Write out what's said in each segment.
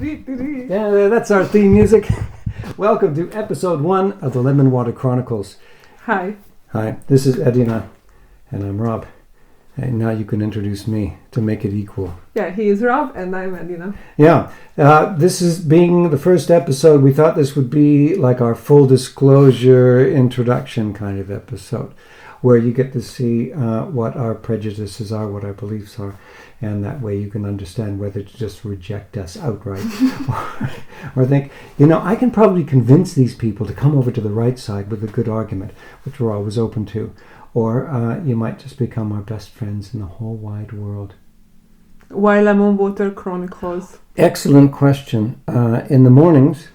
Yeah, that's our theme music. Welcome to episode 1 of the Lemon Water Chronicles. Hi. Hi, this is Edina, and I'm Rob. And now you can introduce me to make it equal. Yeah, he is Rob, and I'm Edina. Yeah, this is being the first episode. We thought this would be like our full disclosure introduction kind of episode, where you get to see what our prejudices are, what our beliefs are, and that way you can understand whether to just reject us outright or think, I can probably convince these people to come over to the right side with a good argument, which we're always open to. Or you might just become our best friends in the whole wide world. Why Lemon Water Chronicles? Excellent question. In the mornings,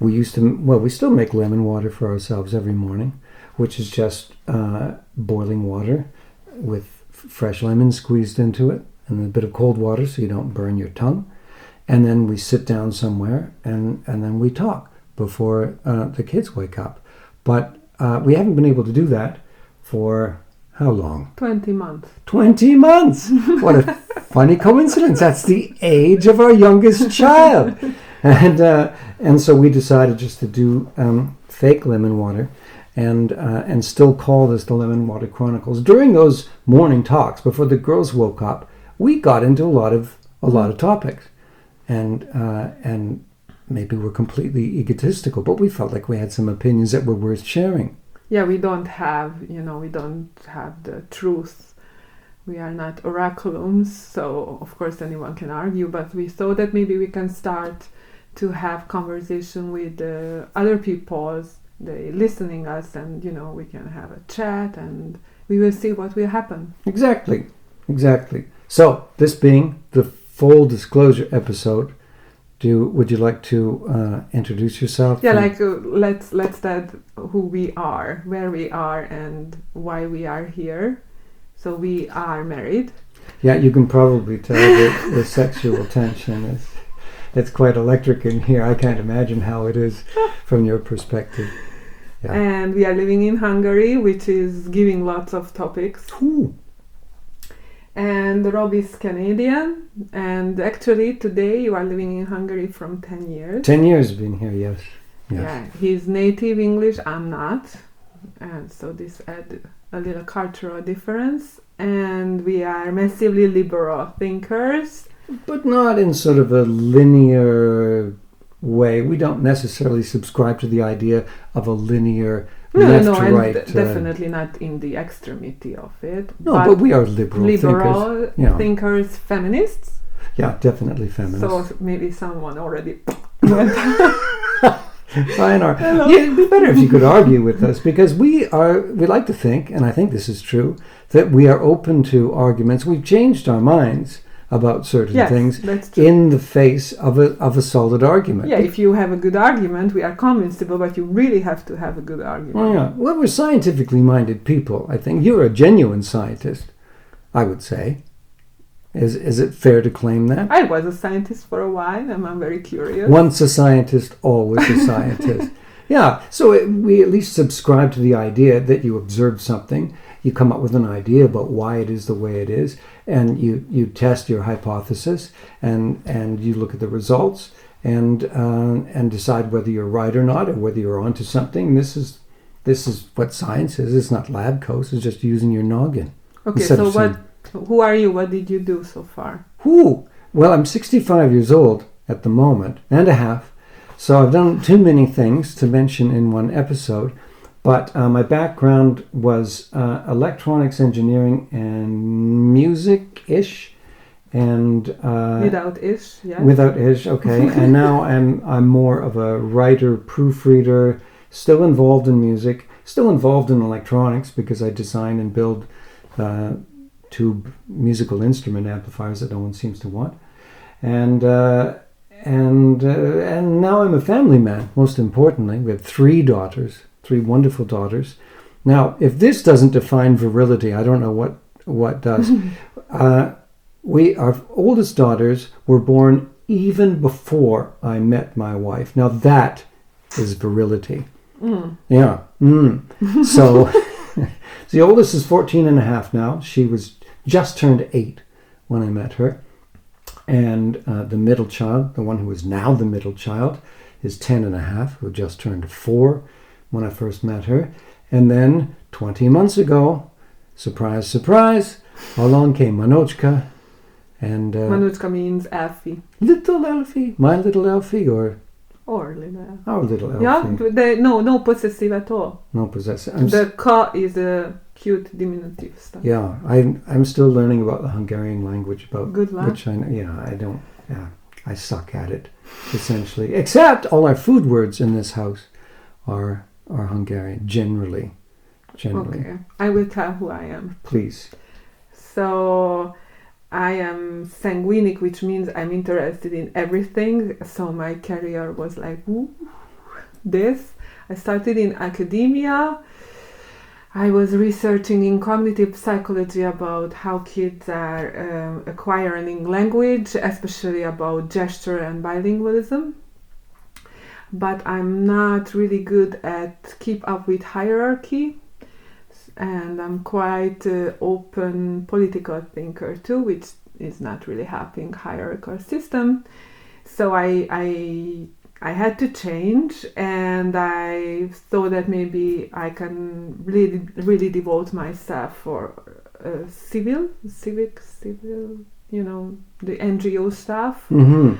we still make lemon water for ourselves every morning, which is just boiling water with fresh lemons squeezed into it and a bit of cold water so you don't burn your tongue. And then we sit down somewhere and then we talk before the kids wake up. But we haven't been able to do that for how long? 20 months. 20 months! What a funny coincidence. That's the age of our youngest child. And so we decided just to do fake lemon water and still call this the Lemon Water Chronicles. During those morning talks, before the girls woke up, we got into a lot of topics. And maybe we're completely egotistical, but we felt like we had some opinions that were worth sharing. Yeah, we don't have the truth. We are not oraculums, so of course anyone can argue, but we thought that maybe we can start to have conversation with other people, they listening us, and we can have a chat and we will see what will happen. Exactly. So, this being the full disclosure episode, would you like to introduce yourself? Yeah, let's tell who we are, where we are, and why we are here. So we are married. Yeah, you can probably tell that the sexual tension it's quite electric in here. I can't imagine how it is from your perspective. Yeah. And we are living in Hungary, which is giving lots of topics. Ooh. And Rob is Canadian, and actually today you are living in Hungary from 10 years. 10 years been here, yes. Yeah, he's native English, I'm not. And so this adds a little cultural difference. And we are massively liberal thinkers. But not in sort of a linear way. We don't necessarily subscribe to the idea of a linear left to right. Definitely not in the extremity of it. No, but we are liberal thinkers, feminists. Yeah, definitely feminists. So maybe someone already Sayonara. Yeah, it'd be better if you could argue with us, because we like to think, and I think this is true, that we are open to arguments. We've changed our minds about certain things in the face of a solid argument. Yeah, if you have a good argument, we are convincible, but you really have to have a good argument. Oh, yeah. Well, we're scientifically minded people, I think. You're a genuine scientist, I would say. Is it fair to claim that? I was a scientist for a while, and I'm very curious. Once a scientist, always a scientist. Yeah, so we at least subscribe to the idea that you observe something, you come up with an idea about why it is the way it is, and you test your hypothesis, and you look at the results, and decide whether you're right or not, or whether you're onto something. This is what science is. It's not lab coats. It's just using your noggin. Okay, so who are you? What did you do so far? Well, I'm 65 years old at the moment, and a half. So I've done too many things to mention in one episode. But my background was electronics engineering and music-ish. And without ish, yeah. Without ish, okay. And now I'm more of a writer, proofreader, still involved in music, still involved in electronics because I design and build tube musical instrument amplifiers that no one seems to want, and now I'm a family man. Most importantly, we have 3 daughters, 3 wonderful daughters. Now, if this doesn't define virility, I don't know what does. Our oldest daughters were born even before I met my wife. Now that is virility. Yeah. So the oldest is 14 and a half now. She was just turned 8 when I met her. And the middle child, the one who is now the middle child, is 10 and a half, who just turned 4 when I first met her. And then 20 months ago, surprise, surprise, along came Manochka. And Manochka means Elfie. Little Elfie, my little Elfie, or little Elfie. Our little Elfie. Yeah, no possessive at all. No possessive. The ka is a cute diminutive stuff. Yeah, I'm still learning about the Hungarian language, about good luck. Which I suck at it, essentially. Except all our food words in this house are Hungarian, generally. Okay, I will tell who I am. Please. So, I am sanguinic, which means I'm interested in everything. So my career was like, this. I started in academia. I was researching in cognitive psychology about how kids are acquiring language, especially about gesture and bilingualism. But I'm not really good at keep up with hierarchy. And I'm quite open political thinker too, which is not really helping hierarchical system. So I had to change, and I thought that maybe I can really devote myself for civic, the NGO stuff. Mm-hmm.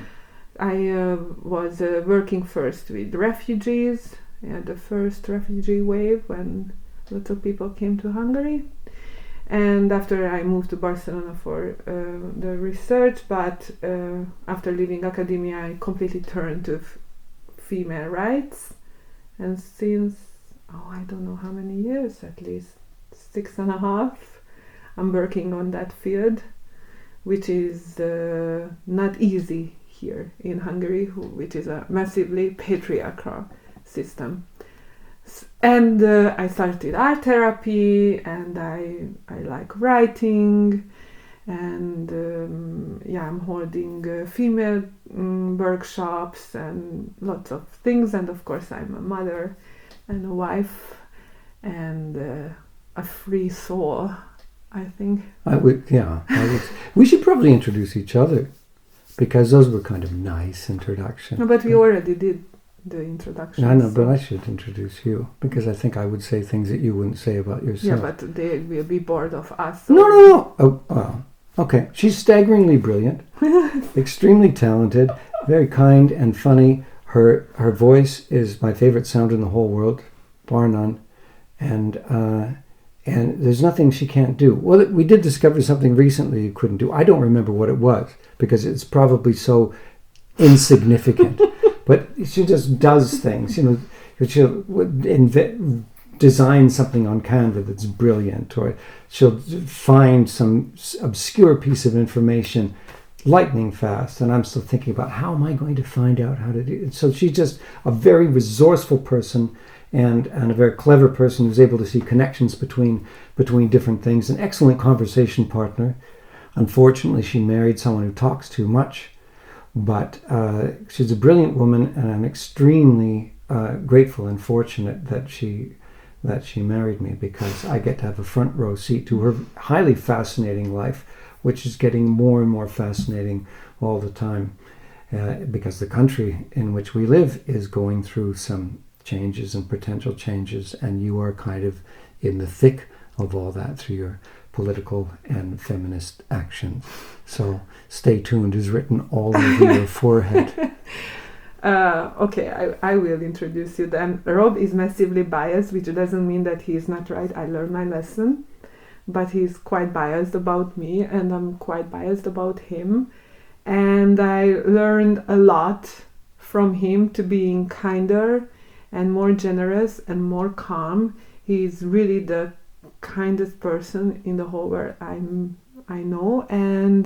I was working first with refugees, the first refugee wave when lots of people came to Hungary, and after I moved to Barcelona for the research, but after leaving academia I completely turned to female rights, and since I don't know how many years, at least 6.5, I'm working on that field, which is not easy here in Hungary, which is a massively patriarchal system. And I started art therapy, and I like writing, and I'm holding female workshops and lots of things, and of course I'm a mother and a wife and a free soul, I think. I would. We should probably introduce each other, because those were kind of nice introductions. No, but we already did the introduction. I know, but I should introduce you, because I think I would say things that you wouldn't say about yourself. Yeah, but they will be bored of us. So No. Oh, well, okay. She's staggeringly brilliant, extremely talented, very kind and funny. Her voice is my favorite sound in the whole world, bar none. And there's nothing she can't do. Well, we did discover something recently you couldn't do. I don't remember what it was, because it's probably so insignificant. But she just does things, she'll design something on Canva that's brilliant, or she'll find some obscure piece of information lightning fast, and I'm still thinking about how am I going to find out how to do it. So she's just a very resourceful person, and a very clever person who's able to see connections between different things, an excellent conversation partner. Unfortunately, she married someone who talks too much. But she's a brilliant woman, and I'm extremely grateful and fortunate that she married me, because I get to have a front row seat to her highly fascinating life, which is getting more and more fascinating all the time, because the country in which we live is going through some changes and potential changes, and you are kind of in the thick of all that through your political and feminist action. So stay tuned is written all over your forehead. Okay, I will introduce you then. Rob is massively biased, which doesn't mean that he is not right. I learned my lesson, but he's quite biased about me, and I'm quite biased about him. And I learned a lot from him to being kinder and more generous and more calm. He's really the kindest person in the whole world I know, and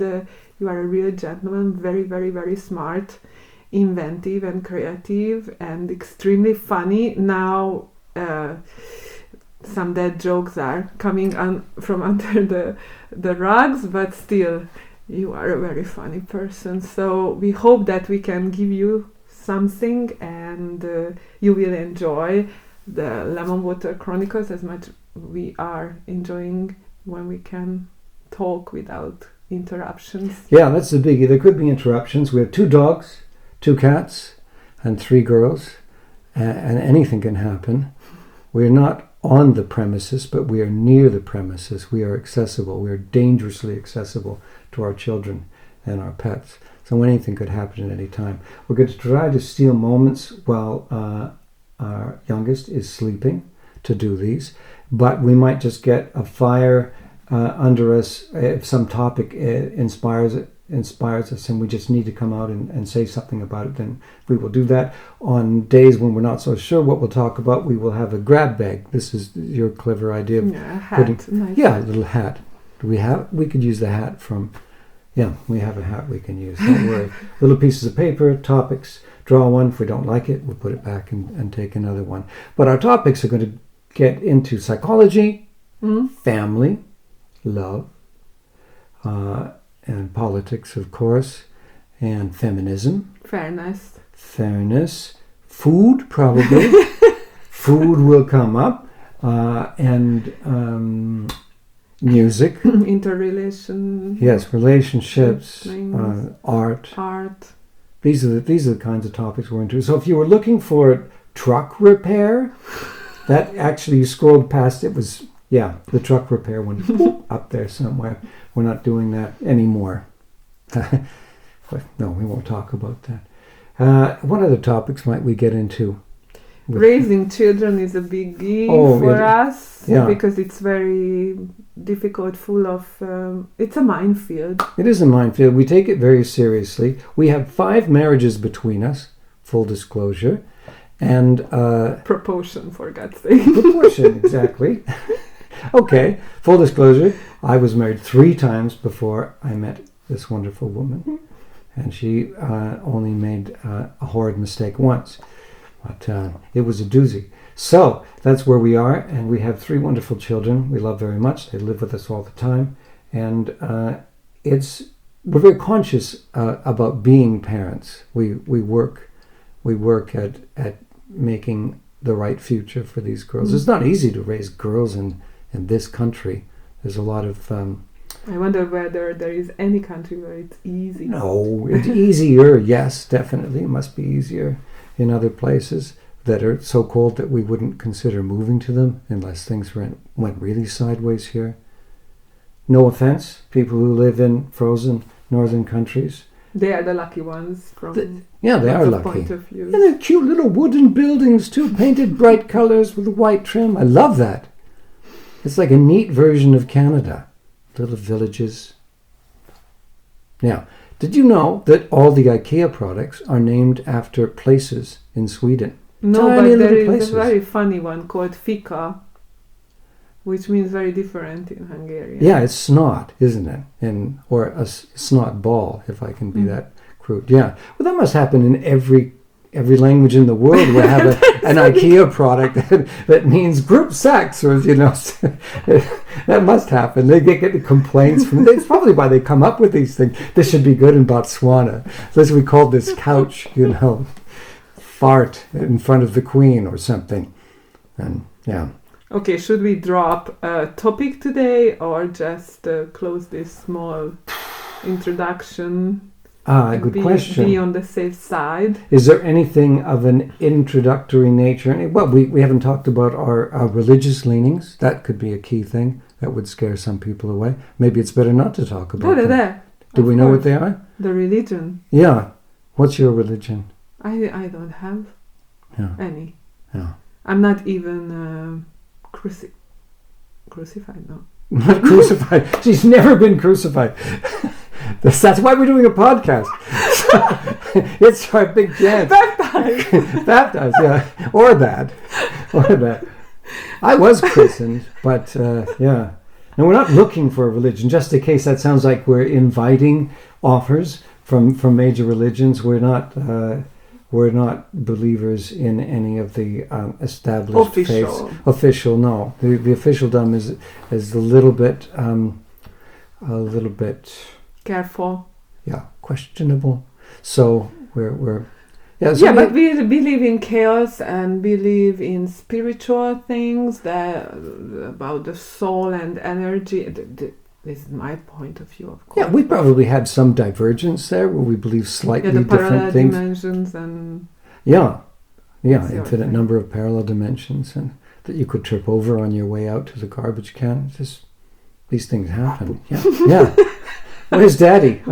you are a real gentleman, very, very, very smart, inventive and creative, and extremely funny. Now some dead jokes are coming from under the rugs, but still you are a very funny person. So we hope that we can give you something, and you will enjoy the Lemon Water Chronicles as much we are enjoying when we can talk without interruptions. Yeah, that's the biggie. There could be interruptions. We have 2 dogs, 2 cats, and 3 girls, and anything can happen. We're not on the premises, but we are near the premises. We are accessible. We are dangerously accessible to our children and our pets. So anything could happen at any time. We're going to try to steal moments while our youngest is sleeping to do these, but we might just get a fire under us if some topic inspires us and we just need to come out and say something about it. Then we will do that. On days when we're not so sure what we'll talk about, we will have a grab bag. This is your clever idea of a hat. Nice. A little hat. We could use the hat from, we have a hat we can use, don't worry. Little pieces of paper, topics, draw one. If we don't like it, we'll put it back and take another one. But our topics are going to get into psychology, family, love, and politics, of course, and feminism. Fairness. Food, probably. Food will come up. And music. Interrelation. Yes, relationships, art. These are the kinds of topics we're into. So if you were looking for truck repair, that actually you scrolled past it was, the truck repair one up there somewhere. We're not doing that anymore. No, we won't talk about that. What other topics might we get into? Raising children is a biggie for us because it's very difficult, full of... it's a minefield. It is a minefield. We take it very seriously. We have 5 marriages between us, full disclosure. And proportion, for God's sake. Proportion, exactly. Okay, full disclosure. I was married 3 times before I met this wonderful woman. And she only made a horrid mistake once. But it was a doozy. So that's where we are, and we have 3 wonderful children we love very much. They live with us all the time, and we're very conscious about being parents. We work at making the right future for these girls. It's not easy to raise girls in this country. There's a lot of... I wonder whether there is any country where it's easy. No, it's easier. Yes, definitely. It must be easier in other places that are so cold that we wouldn't consider moving to them unless things went really sideways here. No offense, people who live in frozen northern countries. They are the lucky ones from they are lucky. Point of view. And they're cute little wooden buildings too, painted bright colors with white trim. I love that. It's like a neat version of Canada. Little villages. Now, did you know that all the IKEA products are named after places in Sweden? No, but there is a very funny one called fika, which means very different in Hungarian. Yeah, it's snot, isn't it? Or a snot ball, if I can be that crude. Yeah. Well, that must happen in every language in the world. We have an IKEA product that means group sex, or that must happen. They get the complaints from. It's probably why they come up with these things. This should be good in Botswana. So we call this couch, fart in front of the Queen or something, and Okay, should we drop a topic today or just close this small introduction? Good question. Be on the safe side. Is there anything of an introductory nature? Well, we haven't talked about our religious leanings. That could be a key thing that would scare some people away. Maybe it's better not to talk about them. There. Do we know what they are? The religion. Yeah. What's your religion? I don't have any. Yeah. I'm not even crucified, no. Not crucified. She's never been crucified. That's why we're doing a podcast. It's our big chance. Baptized, yeah. Or that. I was christened, but No, we're not looking for a religion. Just in case that sounds like we're inviting offers from major religions. We're not believers in any of the established faiths. Official, no. The officialdom is a little bit careful. Yeah, questionable. So we're but we believe in chaos and believe in spiritual things about the soul and energy. This is my point of view, of course. Yeah, we probably had some divergence there where we believe slightly the different parallel things. dimensions and... Yeah, That's infinite your number of parallel dimensions, and that you could trip over on your way out to the garbage can. Just these things happen. Yeah. Where's Daddy?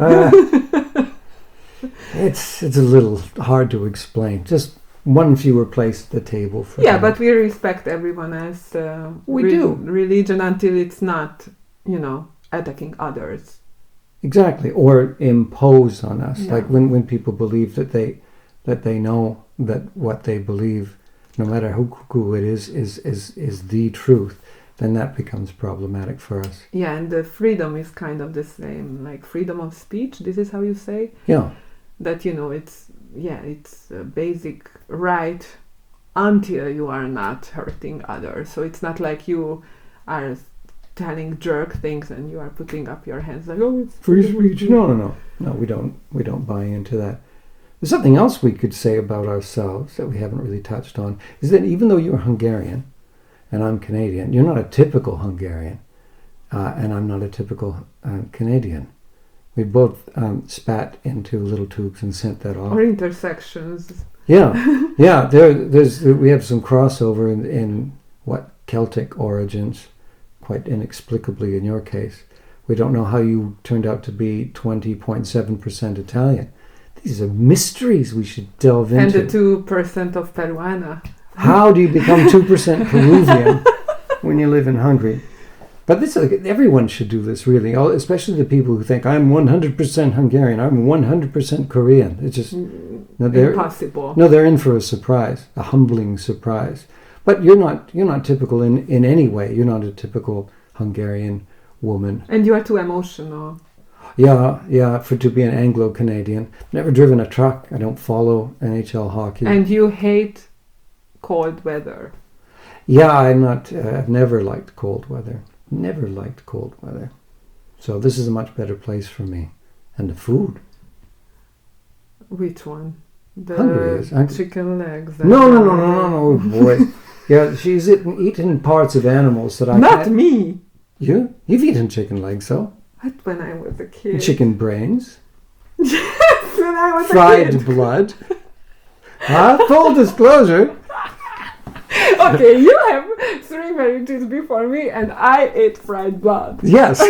It's a little hard to explain. Just one fewer place at the table for Yeah, them. but we respect everyone as We do. religion until it's not, attacking others. Exactly, or impose on us. Yeah. Like when people believe that they know that what they believe, no matter how cuckoo it is the truth, then that becomes problematic for us. Yeah, and the freedom is kind of the same, like freedom of speech. This is how you say Yeah. that. It's a basic right until you are not hurting others. So it's not like you are telling jerk things and you are putting up your hands like, oh, it's Free speech. No, we don't buy into that. There's something else we could say about ourselves that we haven't really touched on, is that even though you're Hungarian and I'm Canadian, you're not a typical Hungarian, and I'm not a typical Canadian. We both spat into little tubes and sent that off. Or intersections. Yeah. We have some crossover in what Celtic origins, quite inexplicably in your case. We don't know how you turned out to be 20.7% Italian. These are mysteries we should delve into. And the 2% of Peruana. How do you become 2% Peruvian when you live in Hungary? But everyone should do this, really, especially the people who think, I'm 100% Hungarian, I'm 100% Korean. It's just... impossible. No, they're in for a surprise, a humbling surprise. But you're not typical in any way. You're not a typical Hungarian woman. And you are too emotional. Yeah, to be an Anglo-Canadian. Never driven a truck. I don't follow NHL hockey. And you hate cold weather. Yeah, I've never liked cold weather. Never liked cold weather. So this is a much better place for me. And the food. Which one? Hungary is. Chicken legs. No, oh boy. Yeah, she's eaten parts of animals that I Not can't... me! You've eaten chicken legs, though. What, when I was a kid? Chicken brains. Yes, when I was Fried a kid. blood. Full disclosure. Okay, you have 3 marriages before me and I ate fried blood. Yes.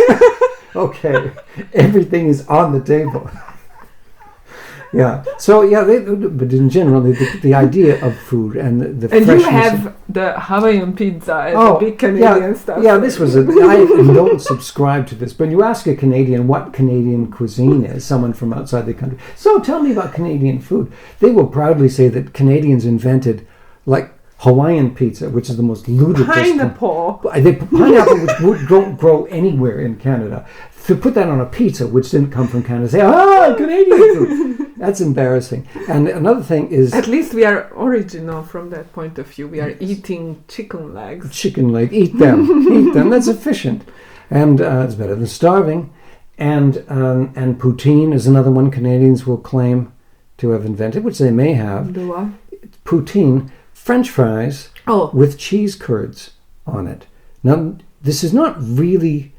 Okay. Everything is on the table. Yeah. So but in general, the idea of food and the and freshness. you have the Hawaiian pizza as a big Canadian stuff. Yeah, this was I don't subscribe to this. But you ask a Canadian what Canadian cuisine is, someone from outside the country. So tell me about Canadian food. They will proudly say that Canadians invented like Hawaiian pizza, which is the most ludicrous. Pineapple. Pineapple, which don't grow anywhere in Canada. To put that on a pizza, which didn't come from Canada, say, Canadian food. That's embarrassing. And another thing is... At least we are original from that point of view. We are eating chicken legs. Chicken leg, eat them. Eat them. That's efficient. And it's better than starving. And poutine is another one Canadians will claim to have invented, which they may have. The what? Poutine, French fries with cheese curds on it. Now, this is not really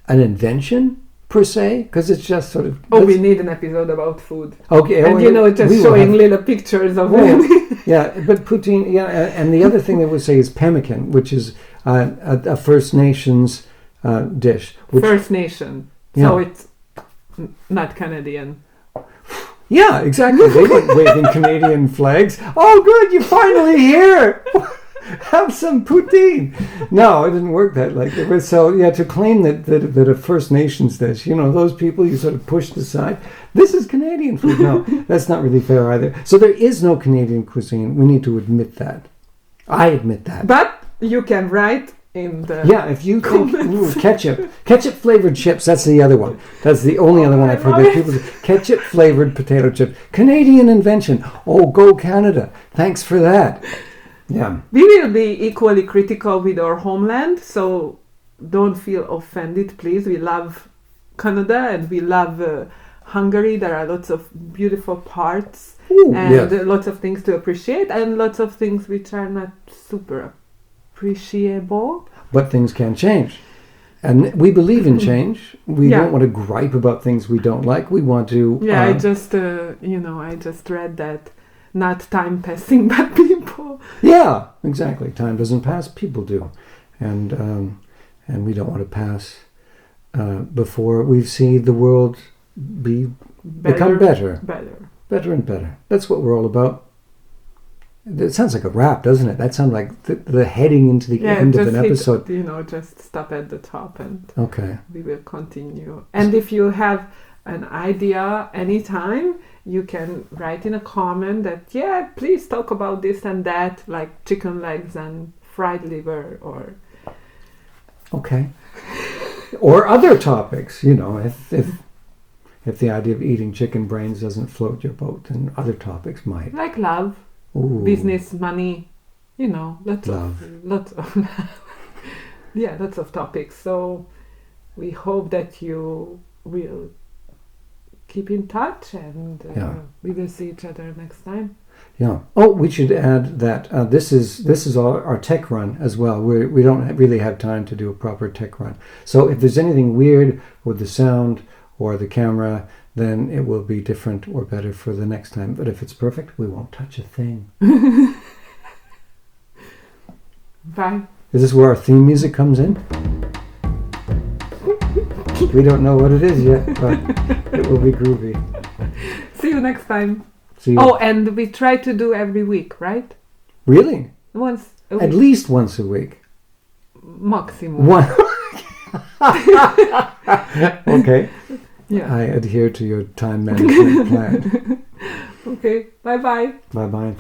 an invention per se, because it's just sort of... we need an episode about food. Okay. And just showing little pictures of it. Yeah, but poutine, and the other thing they would say is pemmican, which is a First Nations dish. First Nation. Yeah. So it's not Canadian. Yeah, exactly. They weren't waving Canadian flags. Oh, good, you're finally here. Have some poutine. No, it didn't work that like that. So, to claim that a First Nations dish, those people you sort of pushed aside, this is Canadian food. No, that's not really fair either. So there is no Canadian cuisine. We need to admit that. I admit that. But you can write in the if you think ketchup flavored chips, that's the other one. That's the only other one I've heard that people say. Ketchup flavored potato chips, Canadian invention. Oh, go Canada! Thanks for that. Yeah, we will be equally critical with our homeland, so don't feel offended, please. We love Canada and we love Hungary. There are lots of beautiful parts lots of things to appreciate and lots of things which are not super appreciable. But things can change. And we believe in change. We Yeah. don't want to gripe about things we don't like. We want to... Yeah, I just read that not time passing, but people. Yeah, exactly. Time doesn't pass, people do. And we don't want to pass before we've seen the world become better. Better and better. That's what we're all about. It sounds like a rap, doesn't it? That sounds like the heading into the end of an episode. Just stop at the top and okay. We will continue. And if you have an idea anytime, you can write in a comment that, please talk about this and that, like chicken legs and fried liver or... Okay. Or other topics, if the idea of eating chicken brains doesn't float your boat, then other topics might. Like love. Ooh. Business, money, lots love. Lots of topics. So we hope that you will keep in touch and we will see each other next time. Yeah. Oh, we should add that this is our tech run as well. We don't really have time to do a proper tech run. So if there's anything weird with the sound or the camera, then it will be different or better for the next time. But if it's perfect, we won't touch a thing. Bye. Is this where our theme music comes in? We don't know what it is yet, but it will be groovy. See you next time. See you. Oh, and we try to do every week, right? Really? Once a week. At least once a week. Maximum. One. Okay. Yeah. I adhere to your time management plan. Okay. Bye-bye. Bye-bye.